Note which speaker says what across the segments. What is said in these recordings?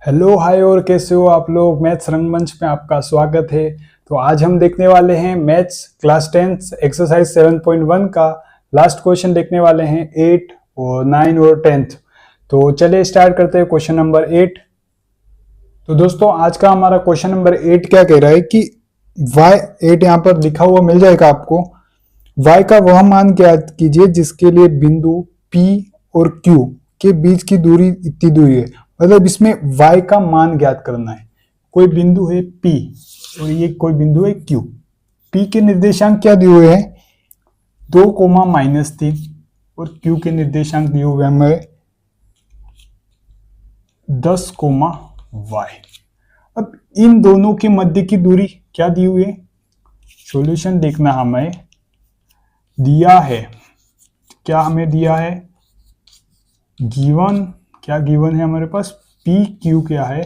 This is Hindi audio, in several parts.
Speaker 1: हेलो हाय और कैसे हो आप लोग। मैथ्स रंगमंच में आपका स्वागत है। तो आज हम देखने वाले हैं मैथ्स क्लास 10 एक्सरसाइज 7.1 का लास्ट क्वेश्चन देखने वाले हैं 8 और 9 और 10th। तो चलिए स्टार्ट करते हैं क्वेश्चन नंबर 8। तो दोस्तों आज का हमारा क्वेश्चन नंबर 8 क्या कह रहा है कि y8 यहाँ पर लिखा हुआ मिल जाएगा आपको। y का वह मान ज्ञात कीजिए जिसके लिए बिंदु P और Q के बीच की दूरी इतनी दूरी है। मतलब इसमें y का मान ज्ञात करना है। कोई बिंदु है P और ये कोई बिंदु है Q। P के निर्देशांक क्या दिए हुए हैं 2, और Q के निर्देशांक दिए हुए हैं हमें 10, y। अब इन दोनों के मध्य की दूरी क्या दी हुई है, सॉल्यूशन देखना हमें दिया है। क्या हमें दिया है गिवन, क्या गिवन है हमारे पास पी क्यू क्या है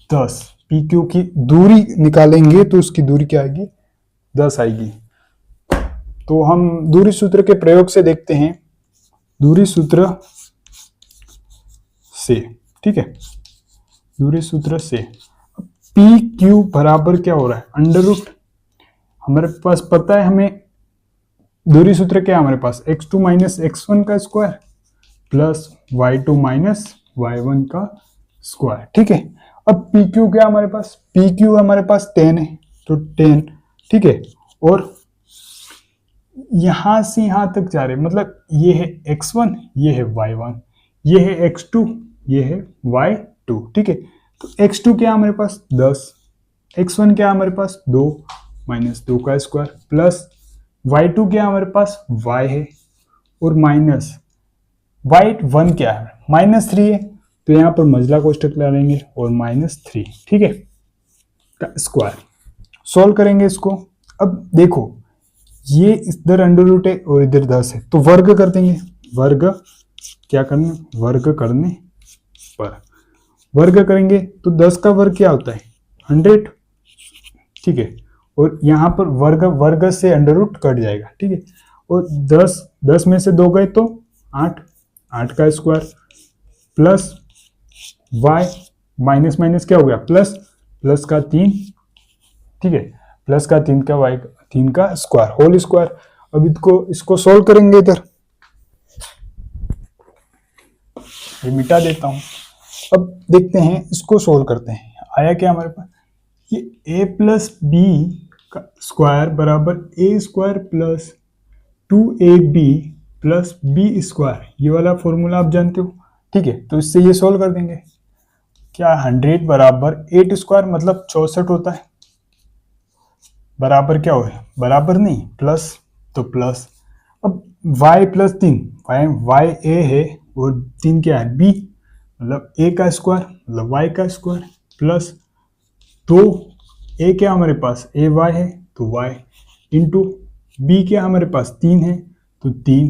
Speaker 1: 10। पी क्यू की दूरी निकालेंगे तो उसकी दूरी क्या आएगी 10 आएगी। तो हम दूरी सूत्र के प्रयोग से देखते हैं, दूरी सूत्र से, ठीक है, दूरी सूत्र से पी क्यू बराबर क्या हो रहा है अंडर रूट। हमारे पास पता है हमें दूरी सूत्र क्या है हमारे पास x2 माइनस x1 का square plus y2 minus y1 का स्क्वायर, ठीक है। अब पी क्यू क्या हमारे पास, पी क्यू हमारे पास 10 है तो 10, ठीक है। और यहां से यहां तक जा रहे मतलब ये है x1, ये है y1, ये है x2, ये है y2, ठीक है। तो x2 क्या हमारे पास 10, x1 क्या हमारे पास 2 माइनस 2 का स्क्वायर प्लस y2 क्या हमारे पास y है और माइनस y1 क्या है -3 है तो यहाँ पर मझला कोष्ठक डालेंगे और -3, ठीक है, का स्क्वायर। सॉल्व करेंगे इसको। अब देखो ये इधर अंडर रूट है और इधर 10 है तो वर्ग कर देंगे। वर्ग क्या करने, वर्ग करने पर वर्ग करेंगे तो 10 का वर्ग क्या होता है 100, ठीक है। और यहाँ पर वर्ग, वर्ग से अंडर रूट कट जाएगा, ठीक है। और 10 में से 2 गए तो 8, 8 का square plus y minus minus क्या हो गया प्लस, प्लस का 3, ठीक है, प्लस का 3 का y 3 का स्क्वायर होल स्क्वायर। अब इसको सोल्व करेंगे, इधर ये मिटा देता हूं। अब देखते हैं इसको सोल्व करते हैं। आया क्या हमारे पास, ये a प्लस बी का स्क्वायर बराबर a square plus 2ab plus B square, ये वाला फॉर्मूला आप जानते हो, ठीक है। तो इससे ये सोल्व कर देंगे। क्या 100 बराबर 8 स्क्वायर मतलब 64 होता है, बराबर क्या हो बराबर नहीं प्लस, तो प्लस। अब y प्लस 3, y a है और 3 क्या है b, मतलब a का स्क्वायर मतलब y का स्क्वायर प्लस 2 a क्या हमारे पास a y है तो y इंटू b क्या हमारे पास 3 है तो 3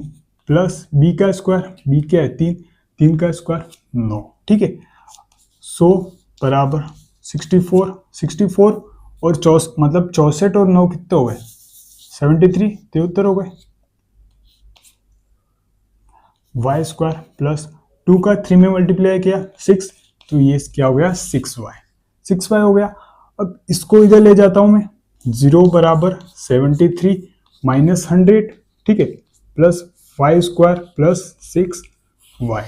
Speaker 1: प्लस b का स्क्वायर, b क्या है 3, 3 का स्क्वायर 9, ठीक है। 100 बराबर 64, 64 और 64 मतलब 64 और 9 कितने हो गए 73, 73 हो गए। y स्क्वायर प्लस 2 का 3 में मल्टीप्लाई किया 6 तो ये क्या हो गया 6y, 6y हो गया। अब इसको इधर ले जाता हूं मैं, 0 बराबर 73 माइनस 100, ठीक है, plus y square plus 6y।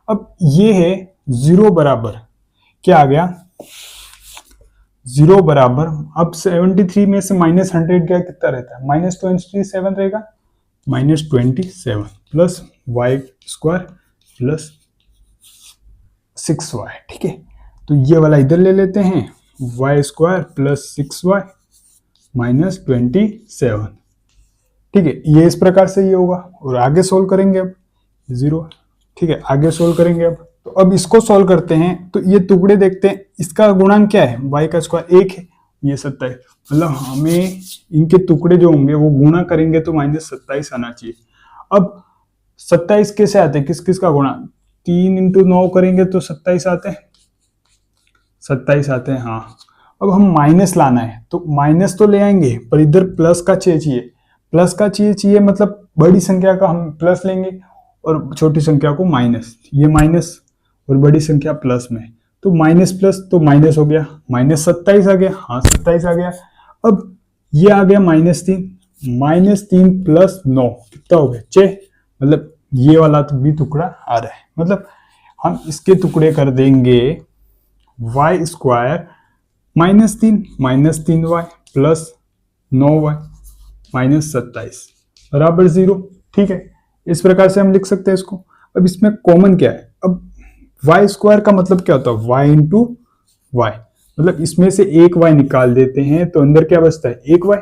Speaker 1: अब ये है 0 बराबर क्या आ गया 0 बराबर, अब 73 में से माइनस 100 क्या कितना रहता है -27 रहेगा, -27 plus y square plus 6y, ठीक है। तो ये वाला इधर ले लेते हैं, y square plus 6y minus 27, ठीक है। ये इस प्रकार से ये होगा और आगे सोल्व करेंगे अब 0, ठीक है, आगे सोल्व करेंगे अब। तो अब इसको सोल्व करते हैं तो ये टुकड़े देखते हैं, इसका गुणांक क्या है y का स्क्वायर 1 है, ये 27, मतलब हमें इनके टुकड़े जो होंगे वो गुणा करेंगे तो -27 आना चाहिए। अब 27 कैसे आते हैं, किस किस का गुणा 3 × 9 करेंगे तो 27 आते हैं, 27 आते हैं, हाँ। अब हम माइनस लाना है तो माइनस तो ले आएंगे पर इधर प्लस का चाहिए, प्लस का चाहिए मतलब बड़ी संख्या का हम प्लस लेंगे और छोटी संख्या को माइनस, ये माइनस और बड़ी संख्या प्लस में, तो माइनस प्लस तो माइनस हो गया, माइनस 27 आ गया, हाँ 27 आ गया। अब ये आ गया -3 प्लस 9 कितना हो गया 6, मतलब ये वाला तो भी टुकड़ा आ रहा है, मतलब हम इसके टुकड़े कर देंगे y स्क्वायर -3 प्लस 9y -27 बराबर 0। ठीक है, इस प्रकार से हम लिख सकते हैं इसको। अब इसमें कॉमन क्या है, अब y स्क्वायर का मतलब क्या होता है, y इंटू वाई, मतलब इसमें से एक y निकाल देते हैं तो अंदर क्या बचता है, एक y।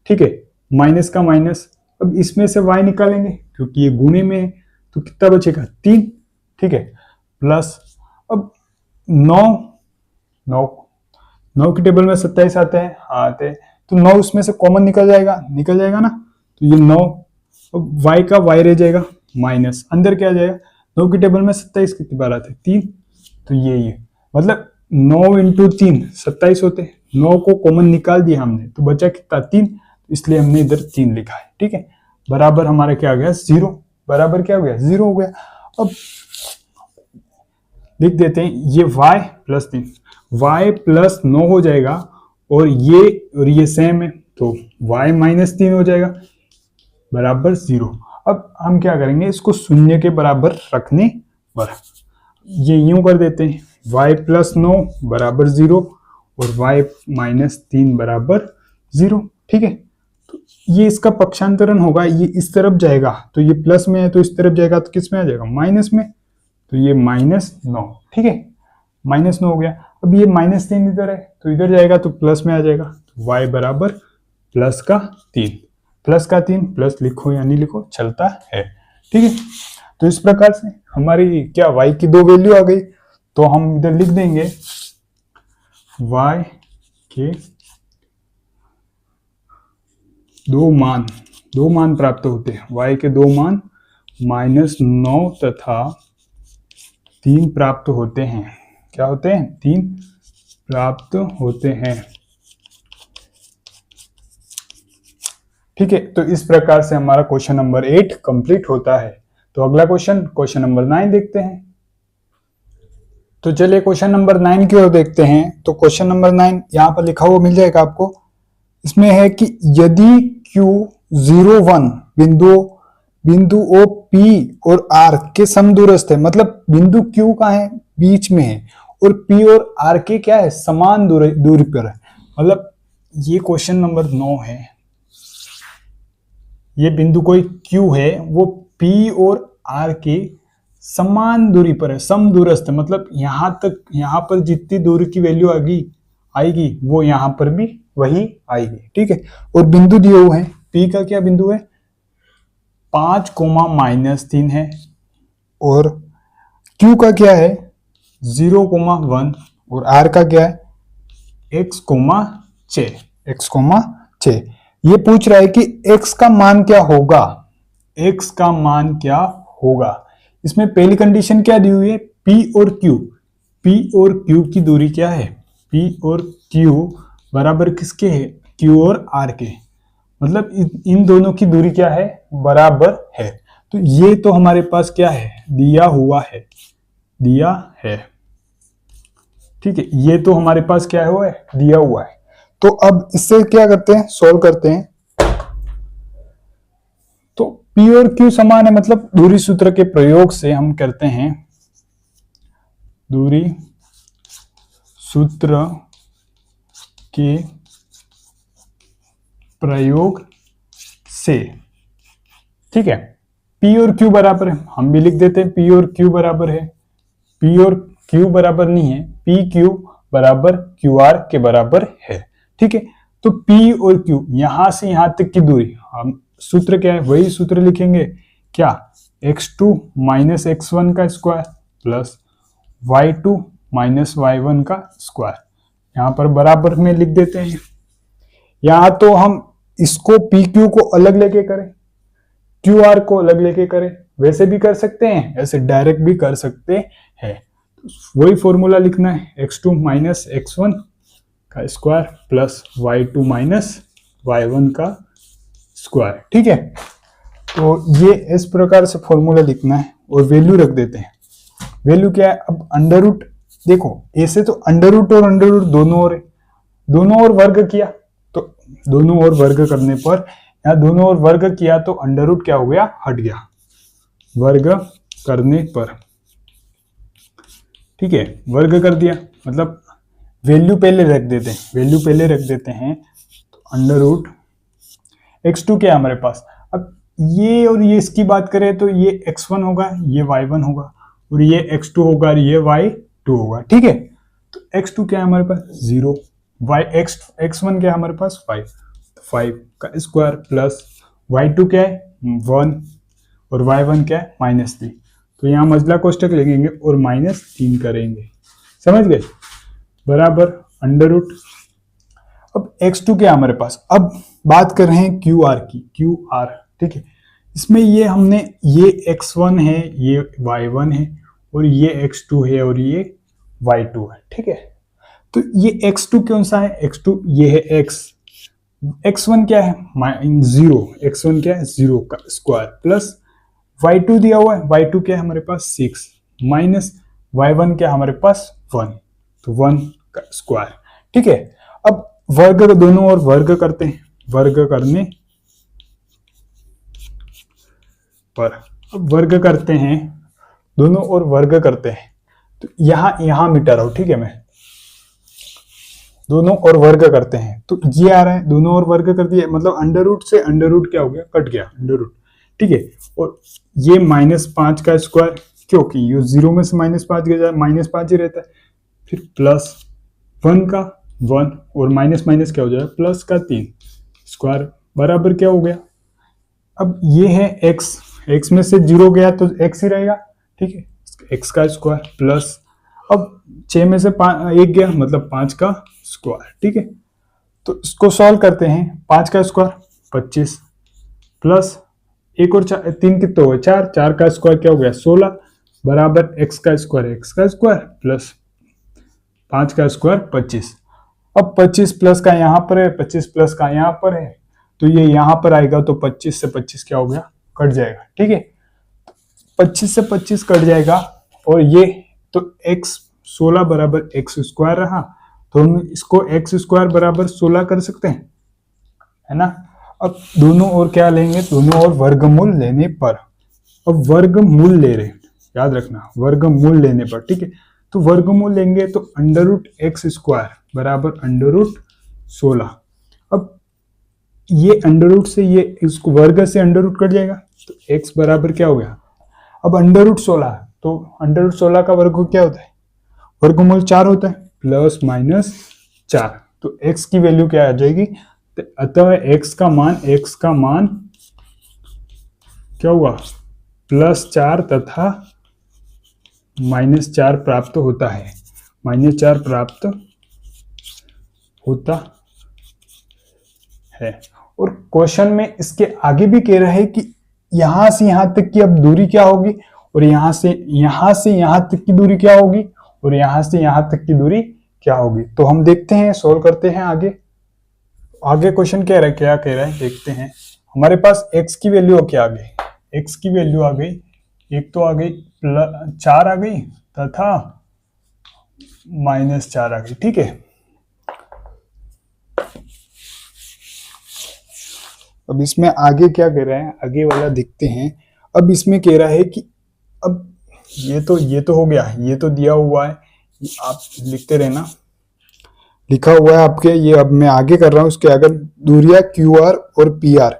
Speaker 1: ठीक है, माइनस का माइनस, अब इसमें से y निकालेंगे क्योंकि ये गुणे में है, तो कितना बचेगा 3। ठीक है, प्लस अब 9 की टेबल में 27 आते हैं, हाँ आते हैं, तो 9 इसमें से कॉमन निकल जाएगा ना, तो ये 9, अब y का y रह जाएगा माइनस, अंदर क्या आ जाएगा, 9 की टेबल में 27 कितनी बार आते हैं 3, तो ये मतलब 9 इंटू 3 27 होते हैं, 9 को कॉमन निकाल दिया हमने तो बचा कितना 3, इसलिए हमने इधर 3 लिखा है। ठीक है, बराबर हमारा क्या आ गया 0, बराबर क्या हो गया 0 हो गया। अब लिख देते हैं ये y प्लस 3, y प्लस 9 हो जाएगा, और ये सेम है तो y -3 हो जाएगा बराबर 0। अब हम क्या करेंगे, इसको शून्य के बराबर रखने पर ये यूं कर देते हैं, y प्लस 9 बराबर 0 और y -3 बराबर 0। ठीक है, तो ये इसका पक्षांतरण होगा, ये इस तरफ जाएगा तो ये प्लस में है, तो इस तरफ जाएगा तो किस में आ जाएगा, माइनस में, तो ये -9। ठीक है, -9 हो गया। अब ये -3 इधर है तो इधर जाएगा तो प्लस में आ जाएगा, तो y बराबर प्लस का 3 प्लस लिखो या नहीं लिखो चलता है। ठीक है, तो इस प्रकार से हमारी क्या y की 2 वैल्यू आ गई, तो हम इधर लिख देंगे y के 2 मान प्राप्त होते हैं, y के 2 मान -9 तथा 3 प्राप्त होते हैं। क्या होते हैं, 3 प्राप्त होते हैं। ठीक है, तो इस प्रकार से हमारा क्वेश्चन नंबर 8 कंप्लीट होता है। तो अगला क्वेश्चन नंबर 9 देखते हैं। तो चलिए क्वेश्चन नंबर 9 की ओर देखते हैं। तो क्वेश्चन नंबर 9 यहाँ पर लिखा हुआ मिल जाएगा आपको। इसमें है कि यदि Q01 बिंदु O P और R के समदूरस्थ है, मतलब बिंदु Q का है बीच में है और P और R के क्या है समान दूरी पर है, मतलब ये क्वेश्चन नंबर 9 है। ये बिंदु कोई Q है वो P और R के समान दूरी पर है, समदूरस्थ, मतलब यहाँ पर जितनी दूरी की वैल्यू आएगी वो यहाँ पर भी वही आएगी। ठीक है, और बिंदु दिए हुए हैं, P का क्या बिंदु है 5, -3 है, और Q का क्या है 0,1 और R का क्या है x,6। ये पूछ रहा है कि x का मान क्या होगा। इसमें पहली कंडीशन क्या दी हुई है, P और Q की दूरी क्या है, P और Q बराबर किसके है, Q और R के, मतलब इन दोनों की दूरी क्या है बराबर है। तो ये तो हमारे पास क्या है दिया है। ठीक है, ये तो हमारे पास क्या हुआ है दिया हुआ है। तो अब इससे क्या करते हैं, सॉल्व करते हैं। तो P और Q समान है, मतलब दूरी सूत्र के प्रयोग से हम करते हैं, दूरी सूत्र के प्रयोग से। ठीक है, P और Q बराबर है, हम भी लिख देते हैं P और Q बराबर है, P और Q बराबर नहीं है, PQ बराबर QR के बराबर है। ठीक है, तो P और Q यहां से यहां तक की दूरी, हम सूत्र क्या है वही सूत्र लिखेंगे, क्या x2 - x1 का स्क्वायर प्लस y2 - y1 का स्क्वायर, यहां पर बराबर में लिख देते हैं। यहां तो हम इसको PQ को अलग लेके करें, QR को अलग लेके करें, वैसे भी कर सकते हैं, ऐसे डायरेक्ट भी कर सकते हैं। वही फॉर्मूला लिखना है, x2 - x1 का स्क्वायर प्लस y2 - y1 का स्क्वायर। ठीक है, तो ये इस प्रकार से फॉर्मूला लिखना है और वैल्यू रख देते हैं। वैल्यू क्या है, अब अंडर रूट देखो ऐसे तो अंडर रूट और अंडर रूट दोनों ओर वर्ग किया, तो दोनों ओर वर्ग करने पर, यहाँ दोनों ओर वर्ग किया तो अंडर रूट क्या हो गया, हट गया वर्ग करने पर। ठीक है, वर्ग कर दिया मतलब वैल्यू पहले रख देते हैं, तो अंडर रूट x2 क्या है हमारे पास। अब ये और ये इसकी बात करें तो ये x1 होगा, ये y1 होगा, और ये x2 होगा और ये y2 होगा। ठीक है, तो x2 क्या है हमारे पास 0, x1 क्या है हमारे पास 5, 5 का स्क्वायर प्लस y2 क्या है 1 और y1 क्या है -3। तो यहाँ मजला कोष्टक लगेंगे और -3 करेंगे, समझ गए, बराबर अंडर रूट। अब x2 क्या है हमारे पास। अब बात कर रहे हैं QR की, QR। ठीक है, इसमें ये हमने ये x1 है, ये y1 है, और ये x2 है और ये y2 है। ठीक है, तो ये x2 कौन सा है, x2 ये है x1 क्या है 0, x1 क्या है 0 का स्क्वायर प्लस y2 दिया हुआ है, y2 क्या है हमारे पास 6 माइनस y1 क्या है हमारे पास 1, तो 1 का स्क्वायर। ठीक है, अब वर्ग दोनों ओर वर्ग करते हैं, वर्ग करने पर, अब वर्ग करते हैं दोनों ओर वर्ग करते हैं, तो यहां मिटा रहा हूं। ठीक है, मैं दोनों ओर वर्ग करते हैं तो ये आ रहा है, दोनों ओर वर्ग कर दिया मतलब अंडर रूट से अंडर रूट क्या हो गया, कट गया अंडर रूट। ठीक है, और ये -5 का स्क्वायर, क्योंकि ये 0 में से -5 गया, -5 ही रहता है, फिर प्लस 1 का 1 और माइनस माइनस क्या हो जाएगा प्लस का 3 स्क्वायर बराबर क्या हो गया। अब ये है x में से 0 गया तो x ही रहेगा। ठीक है, x का स्क्वायर प्लस, अब 6 में से 1 गया मतलब 5 का स्क्वायर। ठीक है, तो इसको सॉल्व करते हैं, 5 का स्क्वायर 25 प्लस 1 और 3 कितने हो गए 4, 4 का स्क्वायर क्या हो गया 16 बराबर x का स्क्वायर प्लस 5 का स्क्वायर 25। अब 25 प्लस का यहाँ पर है, 25 प्लस का यहाँ पर है, तो ये यहाँ पर आएगा तो 25 से 25 क्या हो गया, कट जाएगा। ठीक है, 25 से 25 कट जाएगा, और ये तो x 16 बराबर x स्क्वायर रहा, तो हम इसको x स्क्वायर बराबर 16 कर सकते हैं, है ना। अब दोनों ओर क्या लेंगे, दोनों ओर वर्गमूल लेने पर, अब वर्गमूल ले रहे हैं, याद रखना वर्गमूल लेने पर। ठीक है, तो वर्गमूल लेंगे तो अंडर रूट एक्स स्क्वायर बराबर अंडर रूट 16। अब ये अंडर रूट से ये इसको वर्ग से अंडर रूट कट जाएगा, तो x बराबर क्या हो गया, अब अंडर रूट 16, तो अंडर रूट 16 का वर्ग क्या होता है, वर्गमूल 4 होता है, प्लस माइनस 4, तो x की वैल्यू क्या आ जाएगी, तो अतः x का मान क्या हुआ +4 तथा -4 प्राप्त होता है, -4 प्राप्त होता है। और क्वेश्चन में इसके आगे भी कह रहा है कि यहां से यहां तक की अब दूरी क्या होगी, और यहां से यहां तक की दूरी क्या होगी, और यहां से यहां तक की दूरी क्या होगी। तो हम देखते हैं, सोल्व करते हैं आगे क्वेश्चन क्या कह रहा है देखते हैं। हमारे पास x की वैल्यू क्या आ गई, x की वैल्यू आ गई, एक तो आ गई 4 आ गई तथा -4 आ गई। ठीक है, अब इसमें आगे क्या कह रहा है, आगे वाला देखते हैं। अब इसमें कह रहा है कि अब ये तो हो गया, ये तो दिया हुआ है, आप लिखते रहना, लिखा हुआ है आपके, ये अब मैं आगे कर रहा हूं। उसके अगर दूरियां QR और PR,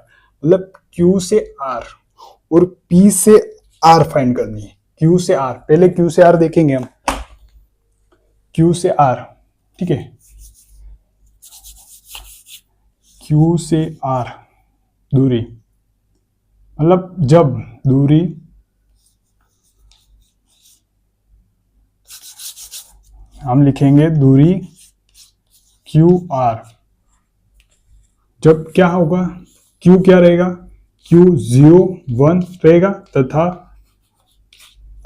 Speaker 1: मतलब Q से R और P से R फाइंड करनी है। Q से R, पहले Q से R देखेंगे हम, Q से R। ठीक है, Q से R दूरी, मतलब जब दूरी हम लिखेंगे दूरी QR, जब क्या होगा, Q क्या रहेगा, Q 0 1 रहेगा तथा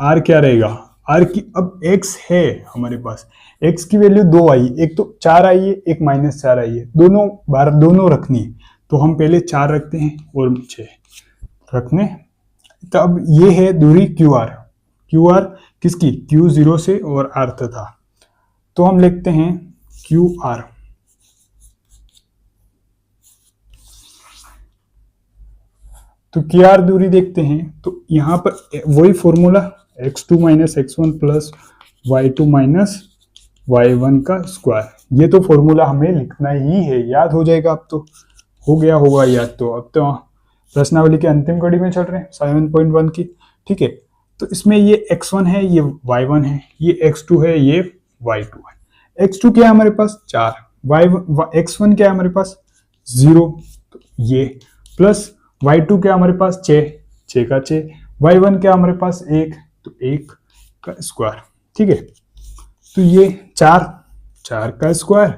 Speaker 1: R क्या रहेगा, R की अब X है हमारे पास, X की वैल्यू 2 आई, एक तो 4 आई है, एक -4 आई है, दोनों रखनी है, तो हम पहले 4 रखते हैं और 6 रखने। तो अब ये है दूरी QR किसकी, Q0 से और R तथा, तो हम लिखते हैं क्यू आर। तो क्यू आर दूरी देखते हैं तो यहां पर वही formula x2 minus x1 plus y2 minus y1 का स्क्वायर, ये तो फॉर्मूला हमें लिखना ही है, याद हो जाएगा। अब तो हो गया होगा याद। तो अब तो प्रश्नावली के अंतिम कड़ी में चल रहे हैं 7.1 की, ठीक है। तो इसमें ये x1 है, ये y1 है, ये x2 है, ये y2 है। x2 क्या है हमारे पास 4, x1 क्या है हमारे पास 0, तो ये प्लस y2 क्या हमारे पास 6, 6 का 6, y1 क्या हमारे पास 1, तो 1 का स्क्वायर, ठीक है। तो ये 4, 4 का स्क्वायर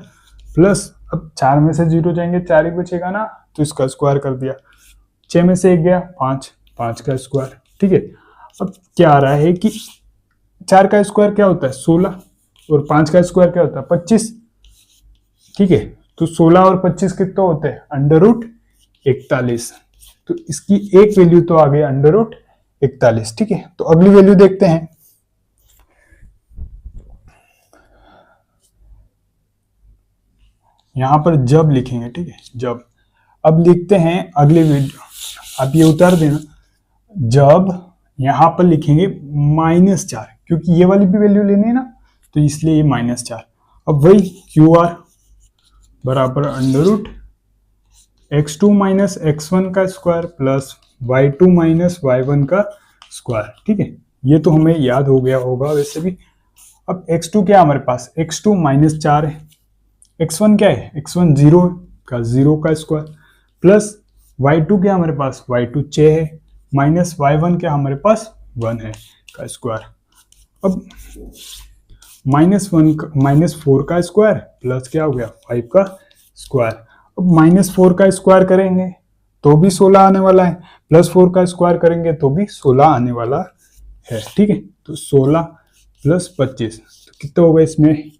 Speaker 1: प्लस, अब 4 में से 0 जाएंगे 4 ही बचेगा ना, तो इसका स्क्वायर कर दिया। 6 में से 1 गया 5, 5 का स्क्वायर, ठीक है। अब क्या आ रहा है कि 4 का स्क्वायर क्या होता है 16 और 5 का स्क्वायर क्या होता है 25, ठीक है। तो 16 और 25 कितना होते हैं √41। तो इसकी एक वैल्यू तो आ गई √41, ठीक है। तो अगली वैल्यू देखते हैं। यहां पर जब लिखेंगे, ठीक है, जब। अब लिखते हैं अगले वैल्यू, आप ये उतार देना। जब यहां पर लिखेंगे -4, क्योंकि ये वाली भी वैल्यू लेनी है ना, तो इसलिए ये -4। अब वही क्यू आर बराबर √x2 माइनस x1 का square plus y2 minus y1 का स्क्वायर, ठीक है। ये तो हमें याद हो गया होगा वैसे भी। अब x2 क्या है हमारे पास x2 -4 है, x1 क्या है x1 0 का स्क्वायर प्लस y2 क्या हमारे पास y2 6 है, माइनस y1 क्या हमारे पास 1 है का स्क्वायर। अब -4 का स्क्वायर प्लस क्या हो गया 5 का स्क्वायर। अब -4 का स्क्वायर करेंगे तो भी 16 आने वाला है, +4 का स्क्वायर करेंगे तो भी 16 आने वाला है, ठीक है। तो 16 + 25 तो कितना होगा, इसमें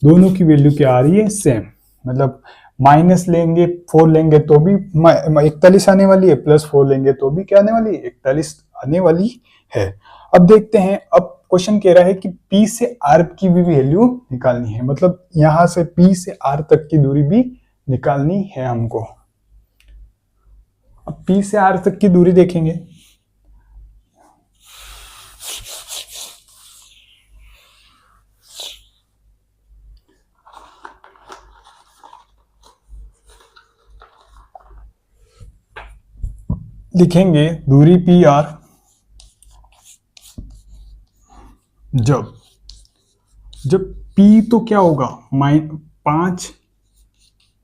Speaker 1: दोनों की वैल्यू क्या आ रही है सेम, मतलब माइनस लेंगे 4 लेंगे तो भी 41 आने वाली है, +4 लेंगे तो भी क्या आने वाली है 41 आने वाली है। अब देखते हैं, अब क्वेश्चन कह रहा है कि P से R की भी वैल्यू निकालनी है, मतलब यहां से P से R तक की दूरी भी निकालनी है हमको। अब P से R तक की दूरी देखेंगे, लिखेंगे दूरी PR जब P तो क्या होगा 5,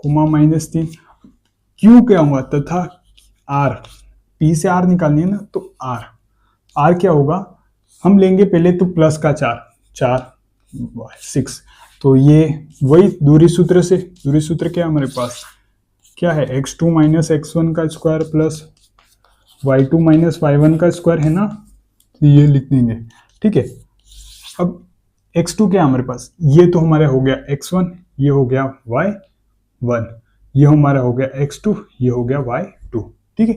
Speaker 1: -3, Q क्या होगा तथा R, P से R निकालनी है ना, तो R क्या होगा, हम लेंगे पहले तो प्लस का 4 6, तो ये वही दूरी सूत्र क्या हमारे पास क्या है x2 माइनस x1 का square plus y2 minus y1 का स्क्वायर है ना, तो ये लिख देंगे, ठीक है। अब x2 क्या हमारे पास, ये तो हमारा हो गया x1, ये हो गया y1, ये हमारा हो गया x2, ये हो गया y2, ठीक है।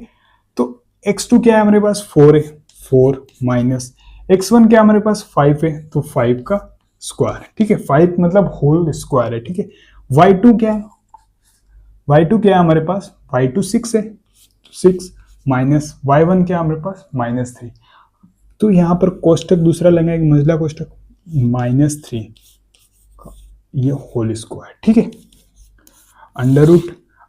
Speaker 1: तो x2 क्या है हमारे पास 4 है, 4 माइनस x1 क्या हमारे पास 5 है, तो 5 का स्क्वायर, ठीक है, 5 मतलब होल स्क्वायर है, ठीक है। y2 क्या है, y2 क्या है हमारे पास y2 6 है, 6 माइनस y1 क्या है हमारे पास -3, तो यहाँ पर कोष्टक दूसरा लगाएंगे, मंझला कोष्टक -3 ये होल स्क्वायर, ठीक है। अंडर रूट,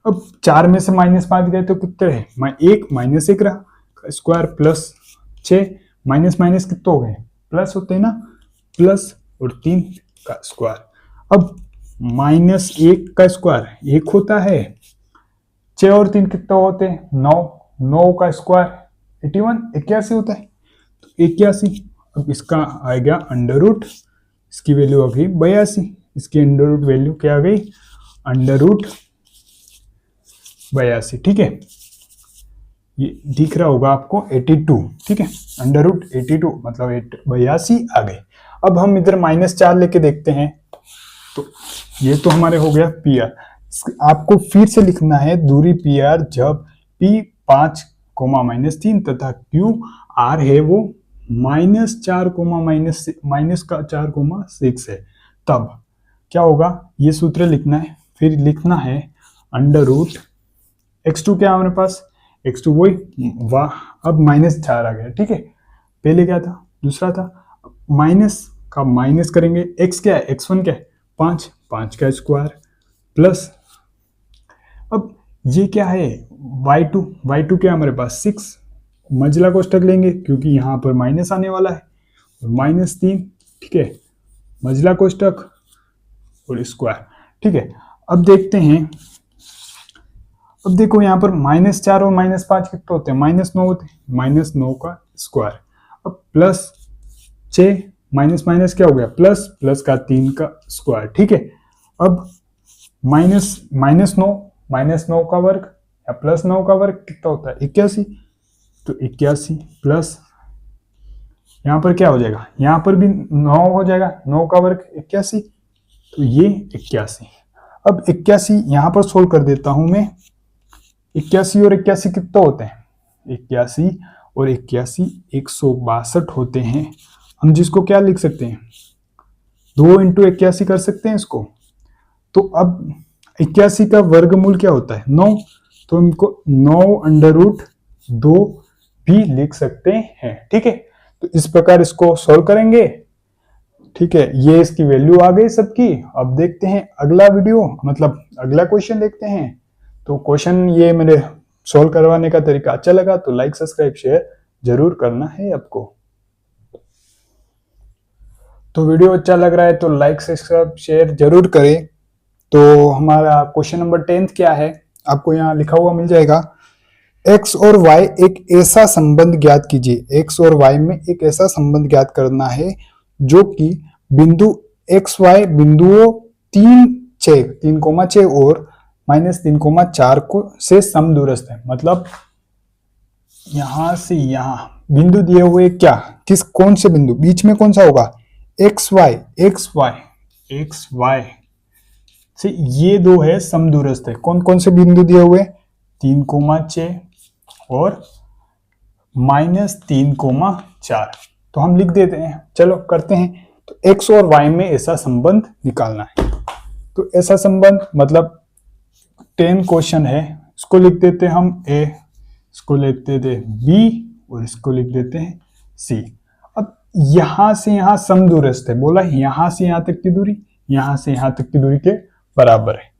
Speaker 1: अब 4 में से -5 गए तो कितने रहे 1 -1 रहा स्क्वायर प्लस 6 माइनस कितने हो गए प्लस होते हैं ना, प्लस और 3 का स्क्वायर। अब -1 का स्क्वायर 1 होता है, 6 और 3 कितना होते हैं 9 का स्क्वायर 81 होता है, तो 81। अब इसका आ गया अंडर रूट, इसकी वैल्यू आ गई 82, इसकी अंडर रूट वैल्यू क्या आ गई √82, ठीक है। ये दिख रहा होगा आपको 82, ठीक है, अंडर रूट 82 मतलब 82 आ गए। अब हम इधर -4 लेके देखते हैं, तो ये तो हमारे हो गया PR। आपको फिर से लिखना है दूरी PR जब P 5, -3 तथा Q R है वो -4, -6 है, तब क्या होगा, ये सूत्र लिखना है, फिर लिखना है अंडर रूट x2 क्या है हमारे पास, x2 वही वाह, अब -4 आ गया, ठीक है। पहले क्या था, दूसरा था, माइनस का माइनस करेंगे, x क्या है, x1 क्या है 5, 5 का स्क्वायर प्लस, अब ये क्या है y2, y2 क्या है हमारे पास 6, मंझला कोष्ठक लेंगे क्योंकि यहाँ पर माइनस आने वाला है, -3, ठीक है, मंझला कोष्ठक और स्क्वायर, ठीक है। अब देखते हैं, अब देखो यहाँ पर -4 और -5 कितने होते हैं, -9 होते हैं, -9 का स्क्वायर, अब प्लस 6 माइनस माइनस क्या हो गया प्लस, प्लस का 3 का स्क्वायर, ठीक है। अब -9 का वर्ग या +9 का वर्ग कितना होता है 81, तो 81 प्लस यहाँ पर क्या हो जाएगा, यहाँ पर भी 9 हो जाएगा, 9 का वर्ग 81, तो ये 81। अब 81 यहाँ पर सोल्व कर देता हूं मैं, 81 और 81 कितना होते हैं, 81 और 81 162 होते हैं। हम जिसको क्या लिख सकते हैं, 2 × 81 कर सकते हैं इसको। तो अब 81 का वर्गमूल क्या होता है 9, तो इनको 9√2 भी लिख सकते हैं, ठीक है। तो इस प्रकार इसको सॉल्व करेंगे, ठीक है। ये इसकी वैल्यू आ गई सबकी। अब देखते हैं अगला वीडियो, मतलब अगला क्वेश्चन देखते हैं। तो क्वेश्चन ये मेरे सॉल्व करवाने का तरीका अच्छा लगा तो लाइक सब्सक्राइब शेयर जरूर करना है आपको। तो वीडियो अच्छा लग रहा है तो लाइक सब्सक्राइब शेयर जरूर करें। तो हमारा क्वेश्चन नंबर 10 क्या है, आपको यहाँ लिखा हुआ मिल जाएगा, x और y एक ऐसा संबंध ज्ञात कीजिए। x और y में एक ऐसा संबंध ज्ञात करना है जो कि बिंदु x y बिंदुओं 3,6 और -3,4 को से समदूरस्थ है। मतलब यहां से यहां बिंदु दिए हुए क्या, किस कौन से बिंदु बीच में कौन सा होगा, x y से ये दो है समदूरस्थ है। कौन कौन से बिंदु दिए हुए, 3,6 और -3,4। तो हम लिख देते हैं, चलो करते हैं। तो x और y में ऐसा संबंध निकालना है। तो ऐसा संबंध मतलब 10 क्वेश्चन है, इसको लिख देते हैं हम a, इसको लिख देते हैं b और इसको लिख देते हैं c। अब यहां से यहां समदूरस्थ है, बोला यहां से यहां तक की दूरी यहां से यहां तक की दूरी के बराबर है।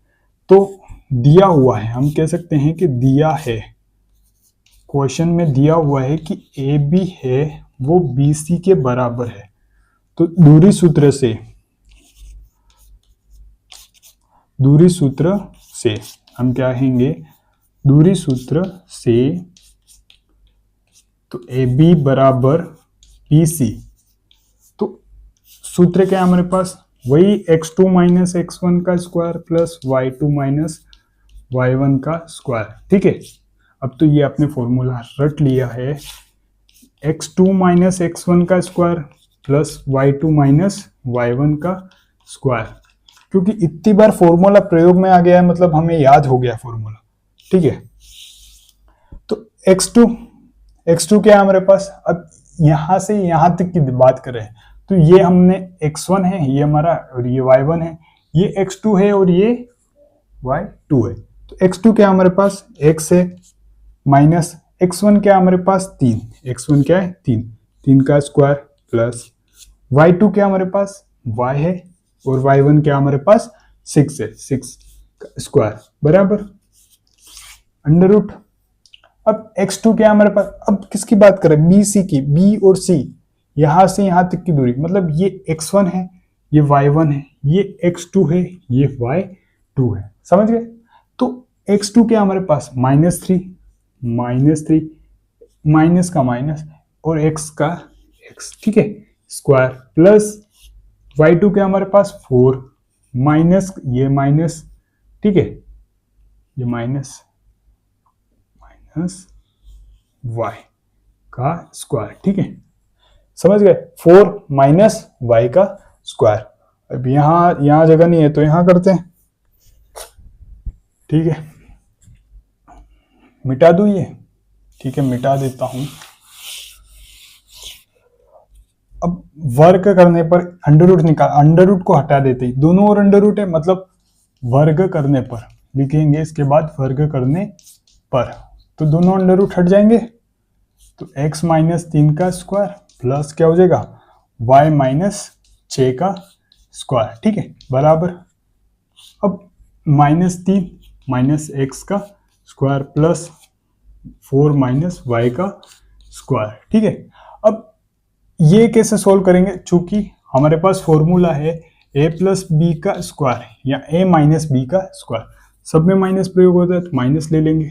Speaker 1: तो दिया हुआ है, हम कह सकते हैं कि दिया है, क्वेश्चन में दिया हुआ है कि ए बी है वो बी सी के बराबर है। तो दूरी सूत्र से हम क्या कहेंगे, दूरी सूत्र से तो ए बी बराबर बी सी। तो सूत्र क्या है हमारे पास, वही x2 - x1 का स्क्वायर प्लस y2 - y1 का स्क्वायर, ठीक है। अब तो ये आपने फॉर्मूला रट लिया है, x2 - x1 का स्क्वायर प्लस y2 - y1 का स्क्वायर, क्योंकि इतनी बार फॉर्मूला प्रयोग में आ गया है मतलब हमें याद हो गया फॉर्मूला, ठीक है। तो x2 क्या है हमारे पास, अब यहां से यहां तक की बात कर रहे हैं तो ये हमने x1 है ये हमारा और ये y1 है, ये x2 है और ये y2 है। तो x2 क्या हमारे पास x है माइनस x1 क्या हमारे पास 3, x1 क्या है 3 का स्क्वायर प्लस y2 क्या हमारे पास y है और y1 क्या हमारे पास 6 है, 6 का स्क्वायर बराबर अंडर रूट। अब x2 क्या हमारे पास, अब किसकी बात करें बी सी की, b और c यहां से यहां तक की दूरी, मतलब ये x1 है ये y1 है ये x2 है ये y2 है, समझ गए। तो x2 क्या हमारे पास -3 माइनस का माइनस और x का x, ठीक है, स्क्वायर प्लस y2 क्या हमारे पास 4 माइनस ये माइनस, ठीक है, ये माइनस y का स्क्वायर, ठीक है, समझ गए, 4 - y का स्क्वायर। अब यहां जगह नहीं है तो यहां करते हैं, ठीक है, मिटा दूं ये, ठीक है मिटा देता हूं। अब वर्ग करने पर अंडर रूट निकाल, अंडर रूट को हटा देते ही दोनों और अंडर रूट है, मतलब वर्ग करने पर लिखेंगे, इसके बाद वर्ग करने पर तो दोनों अंडर रूट हट जाएंगे, तो x माइनस 3 का स्क्वायर प्लस क्या हो जाएगा y माइनस 6 का स्क्वायर, ठीक है, बराबर। अब -3 माइनस एक्स का स्क्वायर प्लस 4 माइनस वाई का स्क्वायर, ठीक है। अब ये कैसे सोल्व करेंगे, चूंकि हमारे पास फॉर्मूला है a प्लस बी का स्क्वायर या a माइनस बी का स्क्वायर, सब में माइनस प्रयोग होता है तो माइनस ले लेंगे,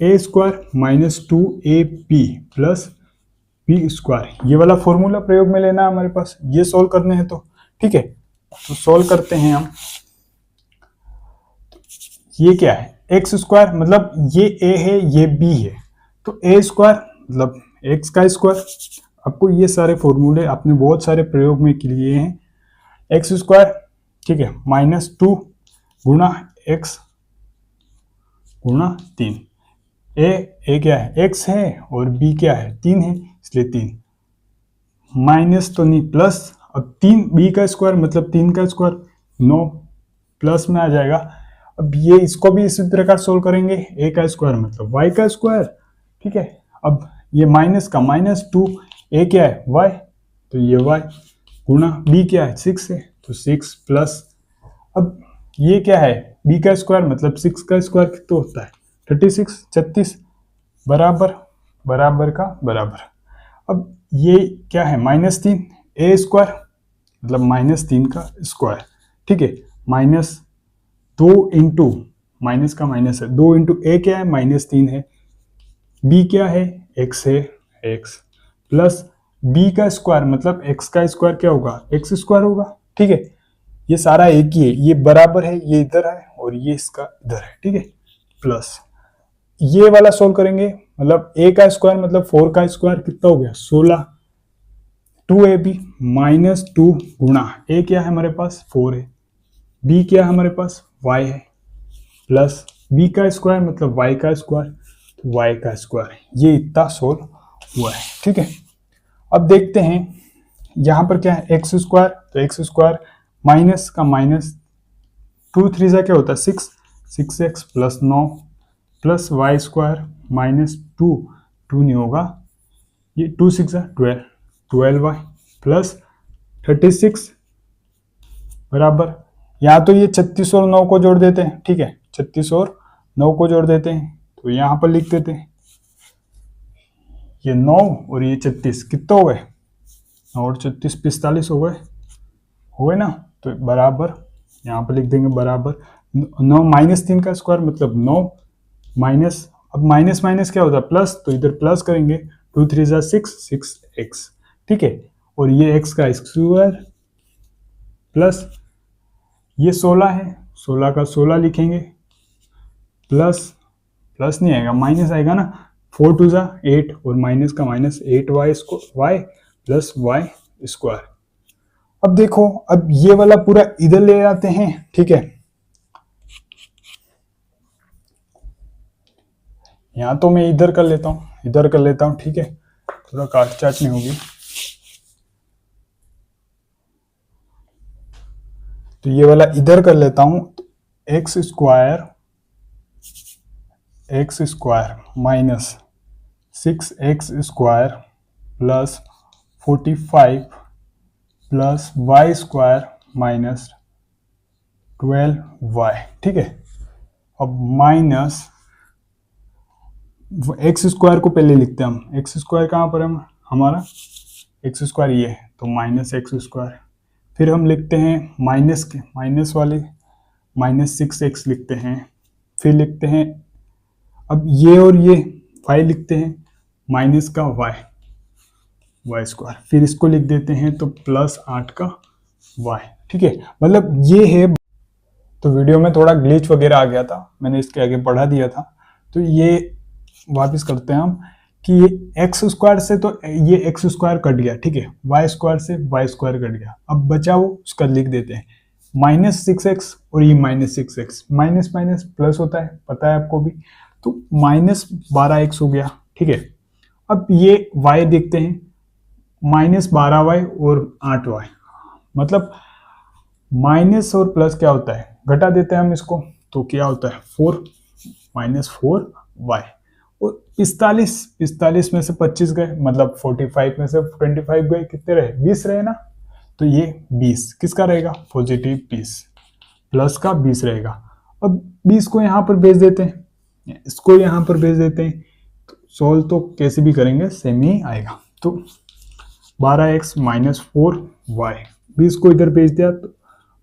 Speaker 1: a square minus 2ab plus B square, ये वाला फॉर्मूला प्रयोग में लेना है हमारे पास, ये सोल्व करने हैं तो ठीक है। तो सोल्व करते हैं हम, ये क्या है एक्स स्क्वायर, मतलब ये a है ये b है, तो a स्क्वायर मतलब x का स्क्वायर, आपको ये सारे फॉर्मूले आपने बहुत सारे प्रयोग में लिए हैं, एक्स स्क्वायर, ठीक है, -2 गुणा x गुणा 3, a क्या है x है और b क्या है 3 है, इसलिए 3 माइनस तो नहीं प्लस, अब 3 b का स्क्वायर मतलब 3 का स्क्वायर 9 प्लस में आ जाएगा। अब ये इसको भी इसी प्रकार सोल्व करेंगे, a का स्क्वायर मतलब y का स्क्वायर, ठीक है। अब ये माइनस का -2, a क्या है y, तो ये y गुणा b क्या है 6 है, तो 6 प्लस, अब ये क्या है b का स्क्वायर मतलब 6 का स्क्वायर कितना होता है 36, 36 बराबर बराबर का बराबर। अब ये क्या है -3, a स्क्वायर मतलब -3 का स्क्वायर, ठीक है, -2 इंटू माइनस का माइनस है 2 इंटू a क्या है -3 है, b क्या है x है x प्लस b का स्क्वायर मतलब x का स्क्वायर क्या होगा x स्क्वायर होगा, ठीक है। ये सारा एक ही है, ये बराबर है, ये इधर है और ये इसका इधर है, ठीक है, प्लस ये वाला सोल्व करेंगे, मतलब a का स्क्वायर मतलब 4 का स्क्वायर कितना हो गया 16, 2ab -2 गुणा a क्या है हमारे पास 4 है, b क्या है हमारे पास y है, प्लस b का स्क्वायर मतलब y का स्क्वायर, तो y का स्क्वायर, ये इतना सोल्व हुआ है, ठीक है। अब देखते हैं यहाँ पर क्या है एक्स स्क्वायर, तो एक्स स्क्वायर माइनस का माइनस 2 3 क्या होता है 6, 6x plus 9 plus Y square -2, 2 नहीं होगा, ये 2 6 12, 12y प्लस 36 बराबर, यहाँ तो ये 36 और 9 को जोड़ देते हैं, ठीक है, 36 और 9 को जोड़ देते हैं, तो यहाँ पर लिख देते हैं ये 9 और ये 36 कितने हो गए, और 36 45 हो गए ना, तो बराबर यहाँ पर लिख देंगे बराबर 9 -3 का स्क्वायर मतलब 9 माइनस, अब माइनस माइनस क्या होता है प्लस, तो इधर प्लस करेंगे 2 3 6, 6x, ठीक है, और ये x का स्क्वायर प्लस ये 16 है, 16 का 16 लिखेंगे प्लस, प्लस नहीं आएगा माइनस आएगा ना, 4 2 8 और माइनस का minus 8y y plus y square. अब देखो, अब ये वाला पूरा इधर ले आते हैं, ठीक है, यहां तो मैं इधर कर लेता हूं, इधर कर लेता हूं, ठीक है, थोड़ा काट चाट नहीं होगी, तो ये वाला इधर कर लेता हूं, X square minus 6x square plus 45 plus Y square minus 12y, ठीक है। अब माइनस एक्स स्क्वायर को पहले लिखते हैं हम, एक्स स्क्वायर कहाँ पर है हमारा, एक्स स्क्वायर ये है, तो माइनस एक्स स्क्वायर, फिर हम लिखते हैं माइनस वाले -6x लिखते हैं, फिर लिखते हैं अब ये और ये y लिखते हैं माइनस का y स्क्वायर, फिर इसको लिख देते हैं तो +8 का y, ठीक है, मतलब ये है। तो वीडियो में थोड़ा ग्लिच वगैरह आ गया था, मैंने इसके आगे बढ़ा दिया था, तो ये वापस करते हैं हम कि ये एक्स स्क्वायर से तो ये एक्स स्क्वायर कट गया, ठीक है, वाई स्क्वायर से वाई स्क्वायर कट गया, अब बचा वो उसका लिख देते हैं -6x और ये -6x, माइनस माइनस प्लस होता है, पता है आपको भी, तो -12x हो गया, ठीक है। अब ये y देखते हैं, -12y और 8y, मतलब माइनस और प्लस क्या होता है, घटा देते हैं हम इसको, तो क्या होता है 4 -4y। और 45 में से 25 गए, मतलब 45 में से 25 गए, कितने रहे 20 रहे ना, तो ये 20 किसका रहेगा, पॉजिटिव 20, प्लस का 20 रहेगा। अब 20 को यहाँ पर भेज देते हैं, इसको यहाँ पर भेज देते हैं, तो सोल्व तो कैसे भी करेंगे सेम ही आएगा। तो 12x -4y, 20 को इधर भेज दिया तो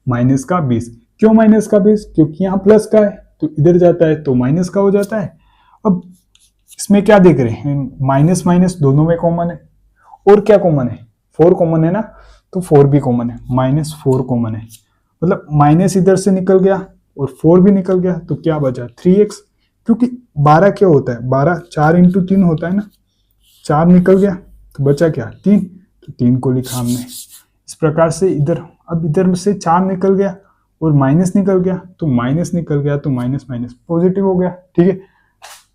Speaker 1: माइनस का 20, क्यों माइनस का 20, क्योंकि यहाँ प्लस का है तो इधर जाता है तो माइनस का हो जाता है। अब इसमें क्या देख रहे हैं, माइनस माइनस दोनों में कॉमन है, और क्या कॉमन है, 4 कॉमन है ना, तो 4 भी कॉमन है, -4 कॉमन है, मतलब माइनस इधर से निकल गया और 4 भी निकल गया, तो क्या बचा 3x, क्योंकि 12 क्या होता है, 12 4 × 3 होता है ना, 4 निकल गया तो बचा क्या 3, तो 3 को लिखा हमने। इस प्रकार से इधर, अब इधर से 4 निकल गया और माइनस निकल गया, तो माइनस निकल गया तो माइनस माइनस पॉजिटिव हो गया, ठीक है।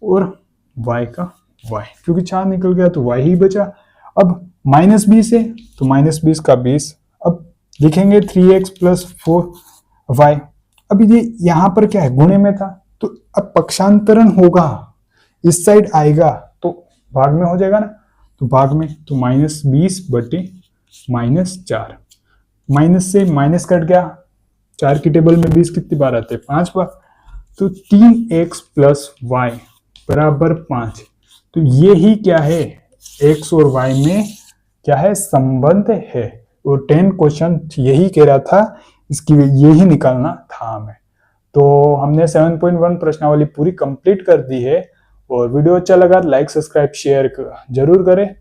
Speaker 1: और y का y, क्योंकि 4 निकल गया तो y ही बचा। अब -20 है तो -20 का 20, अब लिखेंगे 3x + 4y। अब ये यहाँ पर क्या है, गुणे में था, तो अब पक्षांतरण होगा, इस साइड आएगा तो भाग में हो जाएगा ना, तो भाग में, तो -20 बटे -4, माइनस से माइनस कट गया, 4 की टेबल में 20 कितनी बार आते हैं 5 बार, तो 3x + y बराबर 5। तो ये ही क्या है, x और y में क्या है संबंध है, और 10 क्वेश्चन यही कह रहा था, इसकी यही निकालना था हमें। तो हमने 7.1 प्रश्नावली पूरी कंप्लीट कर दी है, और वीडियो अच्छा लगा लाइक सब्सक्राइब शेयर जरूर करें।